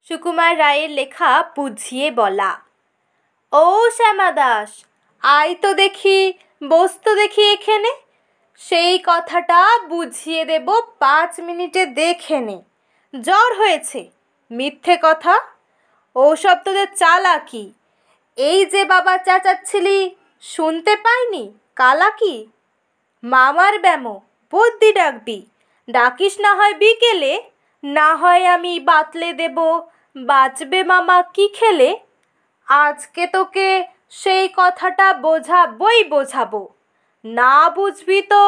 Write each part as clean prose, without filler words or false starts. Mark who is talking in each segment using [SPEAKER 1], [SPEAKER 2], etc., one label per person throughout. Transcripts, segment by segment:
[SPEAKER 1] সুকুমার রায়ের লেখা বুঝিয়ে বলা। ও শ্যামা দাস, আয় তো দেখি, বসতো দেখি এখানে। সেই কথাটা বুঝিয়ে দেব 5 মিনিটে, দেখে নে। জ্বর হয়েছে? মিথ্যে কথা, ওসব তোদের চালাকি। এই যে বাবা চেঁচাচ্ছিলি, শুনতে পাইনি? কালাকি। মামার ব্যামো, বুদ্ধি ডাকবি। ডাকিস না হয় বিকেলে, না হয় আমি বাতলে দেব, বাঁচবে মামা কি খেলে। আজকে তোকে সেই কথাটা বোঝাবো। না বুঝবি তো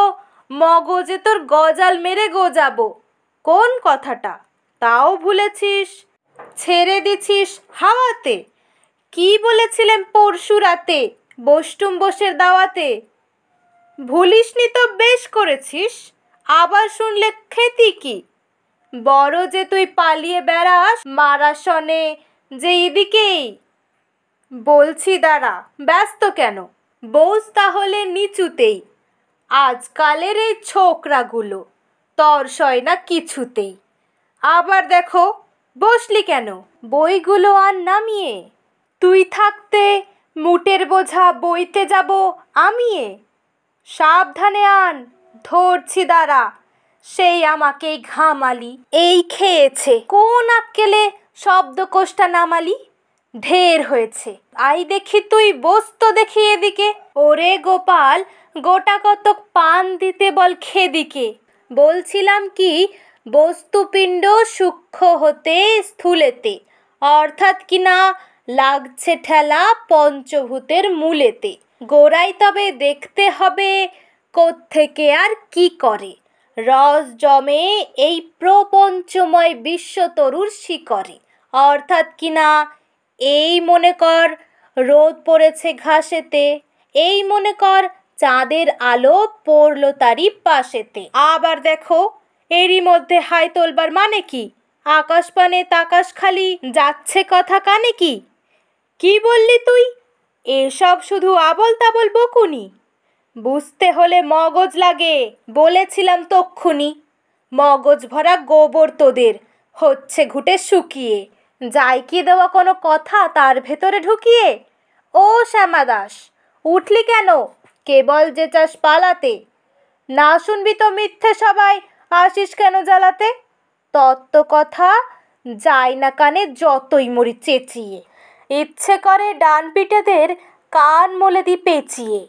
[SPEAKER 1] মগজে তোর গজাল মেরে গোজাবো। কোন কথাটা তাও ভুলেছিস? ছেড়ে দিছিস হাওয়াতে। কি বলেছিলেন পরশু রাতে বসটুম বসের দাওয়াতে? ভুলিসনি তো বেশ করেছিস, আবার শুনলে খেতি কি? বড় যে তুই পালিয়ে বেড়াস মারাসনে যে এদিকেই। বলছি দাঁড়া, ব্যস্ত কেন? বস তাহলে নিচুতেই। আজকালের এই ছোকরাগুলো তরসয় না কিছুতেই। আবার দেখো, বসলি কেন? বইগুলো আর নামিয়ে। তুই থাকতে মুটের বোঝা বইতে যাব আমিয়ে। সাবধানে আন, ধরছি দাঁড়া। সেই আমাকেই ঘামালি, এই খেয়েছে। কোন আক্কেলে শব্দকোষটা নামালি? ঢের হয়েছে, আই দেখি তুই বসতো দেখি এদিকে। ওরে গোপাল, গোটা কতক পান দিতে বল খেদিকে। বলছিলাম কি, বস্তুপিণ্ড সূক্ষ্ম হতে স্থূলেতে, অর্থাৎ কিনা লাগছে ঠেলা পঞ্চভূতের মূলেতে। গোড়াই তবে দেখতে হবে কোত্থেকে আর কি করে রস জমে এই প্রপঞ্চময় বিশ্বতরুর শিকরে। অর্থাৎ কিনা এই মনে কর রোদ পড়েছে ঘাসেতে, এই মনে কর চাঁদের আলো পড়লো তারই পাশেতে। আবার দেখো, এরই মধ্যে হাই তোলবার মানে কি? আকাশ পানে তাকাশ খালি, যাচ্ছে কথা কানে কি? কি বললি তুই? এসব শুধু আবল তাবল বকুনি। বুঝতে হলে মগজ লাগে, বলেছিলাম তক্ষুনি। মগজ ভরা গোবর তোদের, হচ্ছে ঘুটে শুকিয়ে। যাই কি দেওয়া কোনো কথা তার ভেতরে ঢুকিয়ে। ও শ্যামা দাস, উঠলি কেন? কেবল যে চাস পালাতে। না শুনবি তো মিথ্যে সবাই, আসিস কেন জ্বালাতে? তত্ত্ব কথা যায় না কানে যতই মরি চেঁচিয়ে। ইচ্ছে করে ডান পিঠেদের কান মলে দি পেঁচিয়ে।